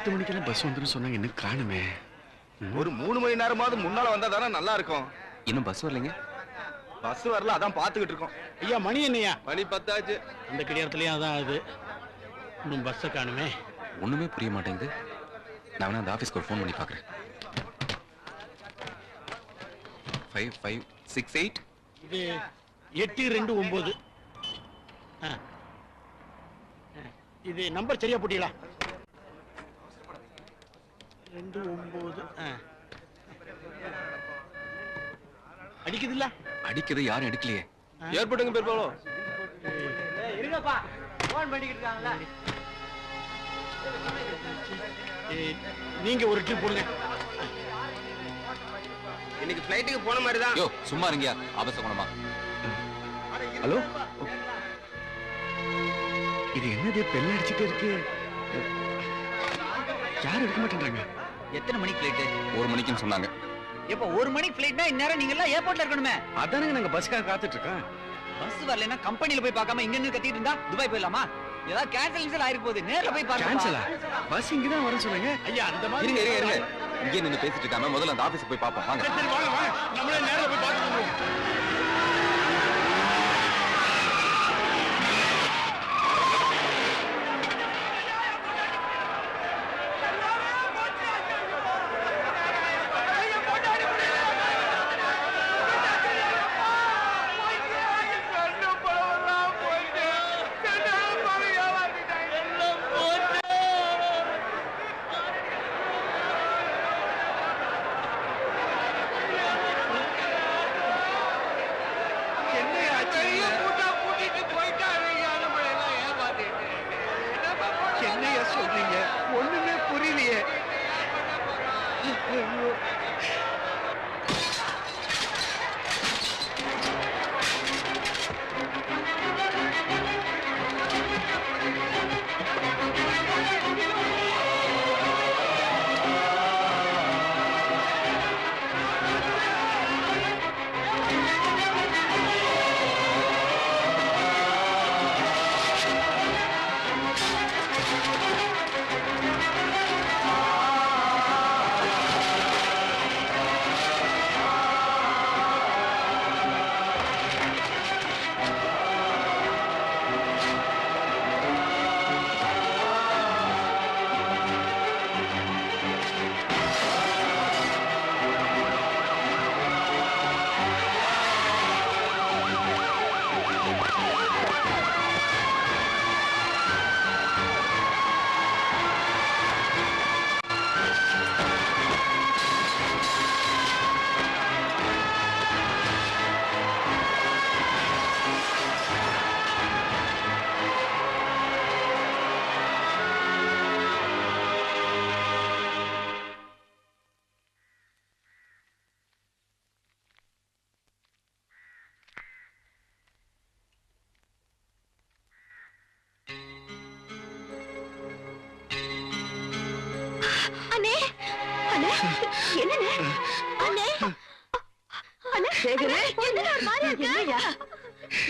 10 மணிக்கெல்லாம் பஸ் வந்துடும் சொன்னாங்க, இன்னும் காணுமே. ஒரு 3 மணி நேரமாவது முன்னால வந்தா தானே நல்லா இருக்கும். இன்னும் பஸ் வரலைங்க. பஸ் வரல, அதான் பாத்துக்கிட்டு இருக்கோம். ஐயா மணி என்னையா? மணி 10 ஆச்சு. அந்த கடியாரத்துலயும் அதான் ஆகுது. இன்னும் பஸ்ஸை காணுமே. ஒண்ணுமே புரிய மாட்டேங்குது. நான் வேணா அந்த ஆபீஸ்க்கு ஒரு ஃபோன் பண்ணி பாக்குறேன். 5568. இது 829. இது நம்பர் சரியா போட்டீங்களா? 29. அடிக்குது இல்ல? அடிக்குது, யாரும் எடுக்கலையே. ஏற்பட்டுங்க பெரும்பாலும். இருங்கப்பா, போன் பண்ணிக்கிட்டு இருக்காங்கல்ல. நீங்க ஒரு ட்ரிப் போடுங்க. இன்னைக்கு ஃளைட்டுக்கு போன மாதிரி தான். யோ சும்மா இருங்கயா, அவசரமா. ஹலோ, இது என்னது பெல் அடிச்சிட்டே இருக்கு? யாரும் எடுக்க மாட்டேன்றாங்க. எத்தனை மணிக்கு ஃளைட்? 1 மணிக்குன்னு சொன்னாங்க. எப்ப 1 மணிக்கு ஃளைட்னா இந்நேரம் நீங்க எல்லாம் ஏர்போர்ட்ல இருக்கணுமே. அதானங்க நாங்க பஸ்க்காக காத்துட்டு இருக்கோம். பஸ் வரலன்னா கம்பெனில போய் பார்க்காம இங்க நின்னு கத்திட்டு இருந்தா துபாய் போயிடலாமா? ஏதாவது கேன்சல் ஆயிருக்கு போகுது. நேர்ல போய் பாருங்க. கேன்சலா? பஸ் இங்க தான் வரேன்னு சொன்னாங்க. ஐயா அந்த மாதிரி இருங்க. இங்கே நின்னு பேசிட்டு இருக்காம முதல்ல அந்த ஆபீஸ்க்கு போய் பாப்போம். வாங்க. சரி வாங்க. நம்மளே நேர்ல போய் பார்த்துட்டு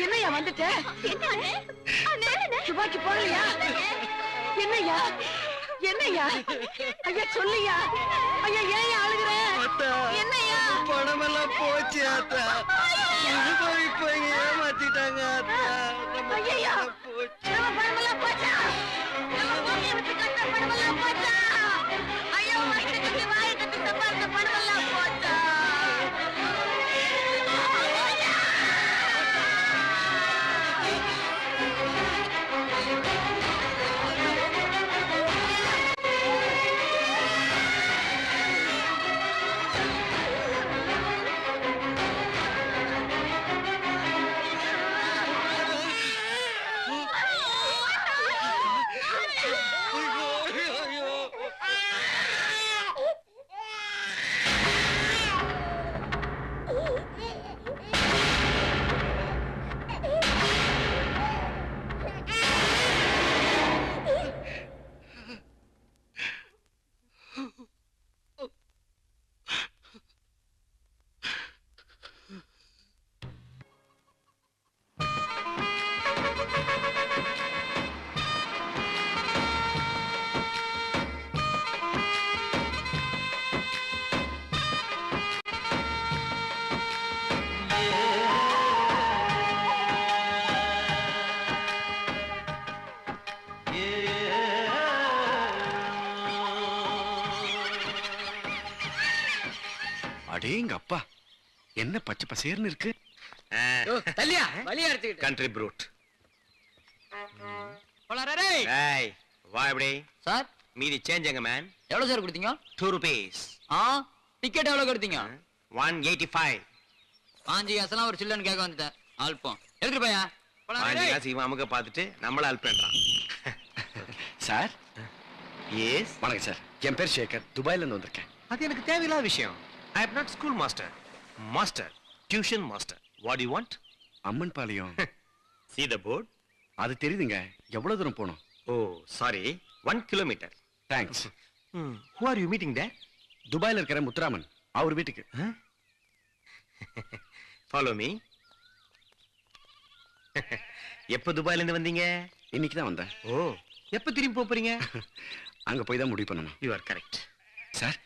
என்னையா வந்துட்ட? துபாய்க்கு போறியா? என்னையா ஐயா சொல்லியா? ஐயா ஏன் அழுகுற? என்னையா பணமெல்லாம் போச்சு ஆத்தா. இப்ப ஏமாத்திட்டாங்க ஆத்தா. ஐயா பணமெல்லாம் போச்சா? பணமெல்லாம் போச்சா? ஐயோ வாயிட்டு சம்பாதித்த பணமெல்லாம் போச்சா? என்ன பச்சை பசேர்னு இருக்கு? தள்ளியா வழியா எடுத்துக்கிட்டு கண்ட்ரி ப்ரூட். ஏய் வா இப்படி. சார் மீதி சேஞ்ச் எங்க மேன்? எவ்வளவு சார் கொடுத்தீங்க? 2 rupees. டிக்கெட் எவ்வளவு கொடுத்தீங்க? 185. பாஞ்சி காசெல்லாம் ஒரு சில்லன்னு கேட்க வந்துட்டேன். அல்பம் எடுத்துட்டு போயா. காசு இவன் அமுக பார்த்துட்டு நம்மள ஹெல்ப் பண்றான். Sir yes. வணக்கம் சார், என் பேர் சேகர், துபாயில இருந்து வந்திருக்கேன். அது எனக்கு தேவையில்லாத விஷயம். I am not school master. Master, tuition master. What you want? Amman Palayam. See the board? அது தெரியுதுங்க. எவ்வளவு தூரம் போகணும்? Oh, sorry. 1 kilometer. Thanks. Who are you meeting there? துபாயில இருக்கிற முத்துராமன், அவர் வீட்டுக்கு. Follow me. எப்ப துபாயில இருந்து வந்தீங்க? இன்னைக்கு தான் வந்தேன். ஓ, எப்ப திரும்பி போறீங்க? அங்க போய் தான் முடிவு பண்ணணும். You are correct. சார்,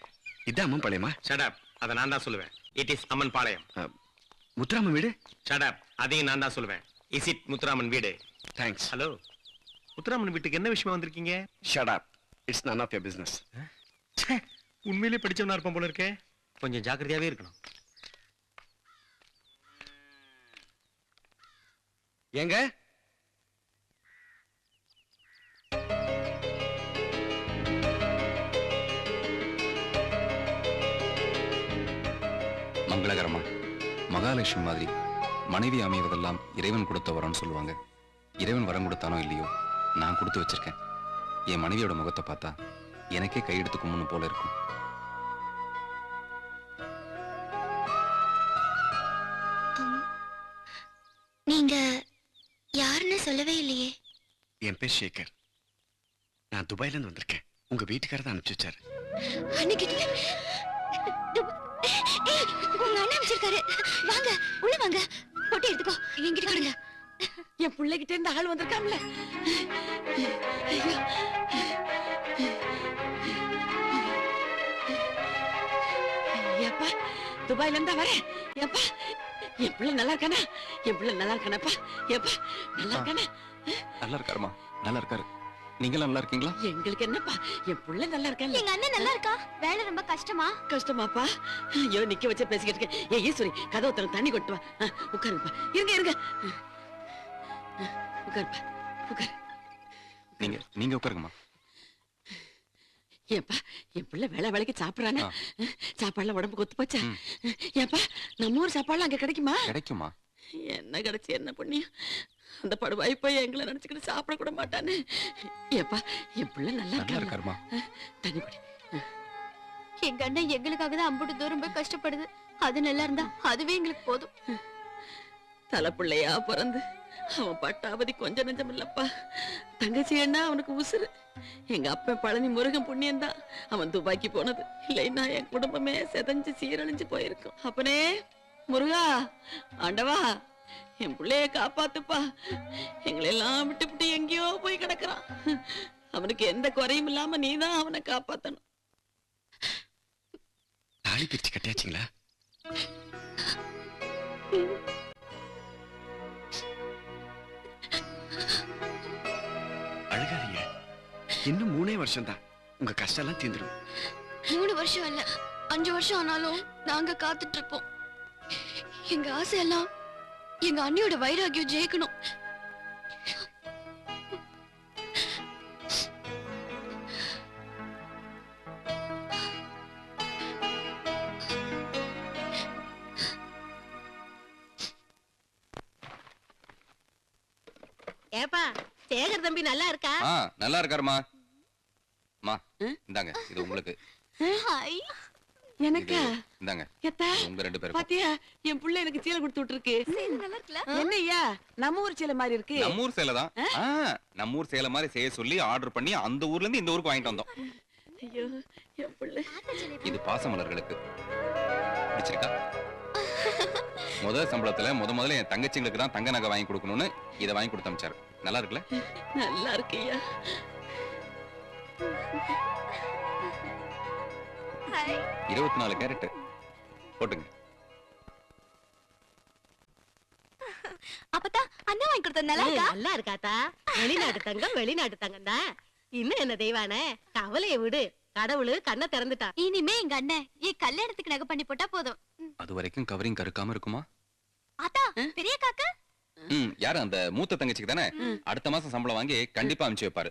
இதான் அம்மன் பாளையமா? Shut up. அத நான் தான் சொல்லுவேன். It is அம்மன் பாளையம். முத்துராமன் வீடு? Shut up. அதையும் நான் தான் சொல்லுவேன். Is it முத்துராமன் வீடு? தேங்க்ஸ். ஹலோ, முத்துராமன் வீட்டுக்கு என்ன விஷயமா வந்திருக்கீங்க? Shut up. It's none of your business. உண்மையிலே படிச்சவனா இருப்பான் போல இருக்கே. கொஞ்சம் ஜாக்கிரதையாவே இருக்கணும். ஏங்க மங்களகரமா மகாலட்சுமி மாதிரி மனைவி அமைவதெல்லாம் இறைவன் கொடுத்த வரம்னு சொல்லுவாங்க. இறைவன் வரம் கொடுத்தானோ இல்லையோ, நான் கொடுத்து வச்சிருக்கேன். என் மனைவியோட முகத்தை பார்த்தா எனக்கே கையெடுத்து கும்பிடணும் போல இருக்கும். நீங்க யாருன்னு சொல்லவே இல்லையே. என் பேர் சேகர், நான் துபாயில இருந்து வந்திருக்கேன். உங்க வீட்டுக்காரர் தான் அனுப்பிச்சு வச்சாரு. உங்க அண்ணன் அமைச்சிருக்காரு. வாங்க உள்ள வாங்க, பொட்டி எடுத்துக்கோ. என்கிட்ட கொடுங்க. என் பிள்ளைகிட்ட இருந்து ஆள் வந்திருக்காம்ல. ஏப்பா, துபாயில இருந்தா வரேன். ஏப்பா, என் பிள்ளை நல்லா இருக்கானா? என் பிள்ளை நல்லா இருக்கானப்பா? ஏப்பா, நல்லா இருக்கானா? நல்லா இருக்காருமா, நல்லா இருக்காரு. நீங்களும் நல்லா இருக்கீங்களா? எங்களுக்கு என்னப்பா, என் பிள்ளை நல்லா இருக்கா? எங்க அண்ணன் நல்லா இருக்கா? வேலை ரொம்ப கஷ்டமா? கஷ்டமாப்பா? ஐயோ, நிக்க வச்சு பேசிக்கிட்டு இருக்கேன். ஏ ஈஸ்வரி, கதவு திறந்து தண்ணி கொட்டு வா. உட்காருப்பா. இருங்க உட்காருப்பா, உட்காரு. நீங்க உட்காருங்கம்மா. ஏப்பா, என் பிள்ளை வேலைக்கு சாப்பிடறானே? சாப்பாடுல உடம்பு கொத்து போச்சா? ஏப்பா, நம்ம ஊர் சாப்பாடுலாம் அங்க கிடைக்குமா? கிடைக்குமா? என்ன கிடைச்சு என்ன புண்ணியம்? அந்த படுவாய் போய் எங்களை நினைச்சுக்கிட்டு சாப்பிட கூட மாட்டானே. ஏப்பா, என் பிள்ளை நல்லா இருக்காருமா. தண்ணி குடி. எங்க அண்ணன் எங்களுக்காக தான் அம்புட்டு தூரம் போய் கஷ்டப்படுது. அது நல்லா இருந்தா அதுவே எங்களுக்கு போதும். தலை பிள்ளையா பிறந்து அவன் பட்டாவதி கொஞ்சம் நெஞ்சம் இல்லப்பா. தங்கச்சி என்ன அவனுக்கு உசுறு. எங்க அப்பன் பழனி முருகன் புண்ணியம் தான் அவன் துபாய்க்கு போனது. இல்லைன்னா என் குடும்பமே செதஞ்சு சீரழிஞ்சு போயிருக்கும். அப்பனே முருகா, ஆண்டவா, என் பிள்ளைய காப்பாத்துப்பா. எங்களை எல்லாம் விட்டு எங்கேயோ போய் கிடக்குறான். அவனுக்கு எந்த குறையும் இல்லாம நீதான் அவனை காப்பாத்தணும். தாலி பிரிச்சு கட்டியாச்சுங்களா? அழுகாதீங்க, இன்னும் 3 வருஷம் தான், உங்க கஷ்டம் எல்லாம் தீந்துடும். 3 வருஷம் இல்ல, 5 வருஷம் ஆனாலும் நாங்க காத்துட்டு இருப்போம். எங்க ஆசை எல்லாம் எங்க அண்ணியோட வைராகியம் ஜெயிக்கணும். ஏப்பா, சேகர் தம்பி நல்லா இருக்கா? நல்லா இருக்காருமா. மா, இந்தாங்க, இது உங்களுக்கு. எனக்கா? இந்தாங்க, உங்க 2 பேரும். பாத்தியா, என் புள்ள எனக்கு சீலை கொடுத்து விட்டுருக்கு. என்னய்யா, நம்ம ஊர் சீலை மாதிரி இருக்கு. நம்ம ஊர் சேலை தான். நம்ம ஊர் சேலை மாதிரி செய்ய சொல்லி ஆர்டர் பண்ணி அந்த ஊர்ல இருந்து இந்த ஊருக்கு வாங்கிட்டு வந்தோம். ஐயோ, என் புள்ள. இது பாசமலர்களுக்கு பிடிச்சிருக்கா? முதல் சம்பளத்துல முதல்ல என் தங்கச்சிங்களுக்கு தான் தங்க நகை வாங்கி கொடுக்கணும்னு இதை வாங்கி கொடுத்து அனுப்பிச்சாரு. நல்லா இருக்குல்ல? நல்லா இருக்குய்யா. 24 கேரட் போட்டுங்க. அப்பதா அண்ணா வாங்கி கொடுத்தது நல்லா இருக்கா? நல்லா இருக்காத்தா. வெளிநாட்டு தங்கம் தான். இன்னும் என்ன தெய்வானே, கவலையை விடு. கடவுளு கண்ணை திறந்துட்டா. இனிமே எங்க அண்ணன் கல்யாணத்துக்கு நகை பண்ணி போட்டா போதும். அது வரைக்கும் கவரிங் கருக்காம இருக்குமா? ஆத்தா பெரிய காக்கா யாரு அந்த மூத்த தங்கச்சிக்கு தானே? அடுத்த மாசம் சம்பளம் வாங்கி கண்டிப்பா அனுப்பிச்சு வைப்பாரு.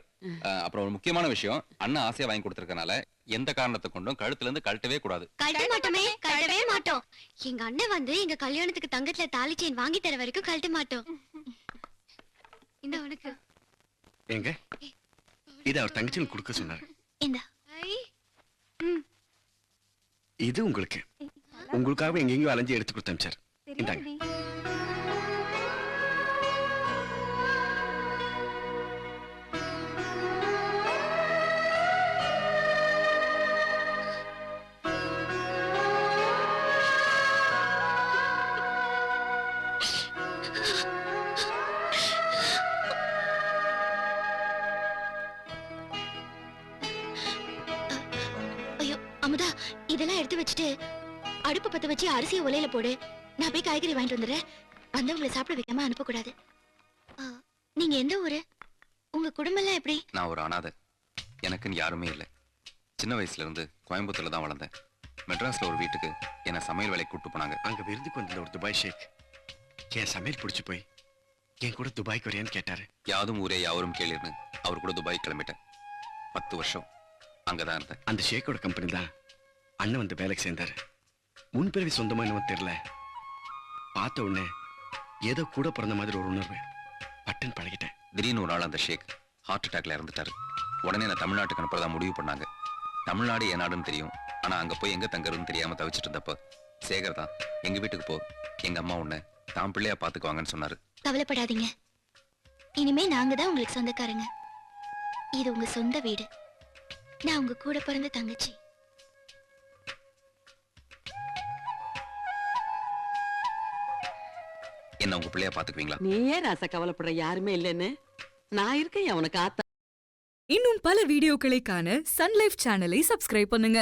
அப்புறம் ஒரு முக்கியமான விஷயம், அண்ணன் ஆசையா வாங்கி கொடுத்திருக்கனால எந்த காரணத்தை கொண்டும் கழுத்துல இருந்து கழட்டவே கூடாது. கழட்ட மாட்டோமே, கழட்டவே மாட்டோம். எங்க அண்ணன் வந்து எங்க கல்யாணத்துக்கு தங்கத்துல தாலி செயின் வாங்கி தர வரைக்கும் கழட்ட மாட்டோம். இந்த உனக்கு எங்க இது அவர் தங்கச்சிக்கு கொடுக்க சொன்னாரு. இந்த இது உங்களுக்கு உங்களுக்காக எங்கெங்கயோ அலைஞ்சு எடுத்து கொடுத்து அனுப்பிச்சார். இந்தாங்க. ஐயோ அமுதா, இதெல்லாம் எடுத்து வச்சுட்டு அடுப்பு பத்த வச்சு அரிசியை உலையில போடு. நான் போய் காய்கறி வாங்கிட்டு வந்துடுறேன். வந்தவங்களை சாப்பிட வைக்காம அனுப்பக்கூடாது. நீங்க எந்த ஊரு? உங்க குடும்பம் எல்லாம் எப்படி? நான் ஒரு அனாதை. எனக்குன்னு யாருமே இல்லை. சின்ன வயசுல இருந்து கோயம்புத்தூர்ல தான் வளர்ந்தேன். மெட்ராஸ்ல ஒரு வீட்டுக்கு என்ன சமையல் வேலைக்கு கூட்டு போனாங்க. அங்க விருதுக்கு வந்த ஒரு துபாய் ஷேக் என் சமையல் பிடிச்சு போய் என் கூட துபாய்க்கு வரையான்னு கேட்டாரு. யாதும் ஊரே யாவரும் கேளிர்னு அவர் கூட துபாய் கிளம்பிட்டேன். 10 வருஷம் அங்கதான் இருந்தேன். அந்த ஷேக்கோட கம்பெனி தான் அண்ணன் வந்து வேலைக்கு சேர்ந்தாரு. முன்பிறவி சொந்தமா என்னவோ தெரியல, பார்த்த உடனே ஏதோ கூட பிறந்த மாதிரி ஒரு உணர்வு. பட்டன் பழகிட்டேன். திடீர்னு ஒரு நாள் அந்த ஷேக் ஹார்ட் அட்டாக்ல இறந்துட்டாரு. உடனே நான் தமிழ்நாட்டுக்கு அனுப்புறதா முடிவு பண்ணாங்க. தமிழ்நாடு என் நாடுன்னு தெரியும், ஆனா அங்க போய் எங்க தங்குறதுன்னு தெரியாம தவிச்சிட்டு இருந்தப்ப சேகர் தான் எங்க வீட்டுக்கு போ, எங்க அம்மா உன்னை தான் பிள்ளையா பாத்துக்குவாங்கன்னு சொன்னாரு. கவலைப்படாதீங்க, இனிமே நாங்க தான் உங்களுக்கு சொந்தக்காரங்க. இது உங்க சொந்த வீடு. நான் உங்க கூட பிறந்த தங்கச்சி. என்ன உங்க பிள்ளையா பாத்துக்குவீங்களா? நீ ஏன் ராசா கவலைப்படுற? யாருமே இல்லைன்னு நான் இருக்கேன். அவனுக்கு ஆத்தா. இன்னும் பல வீடியோக்களை காண சன் லைஃப் சேனலை சப்ஸ்கிரைப் பண்ணுங்க.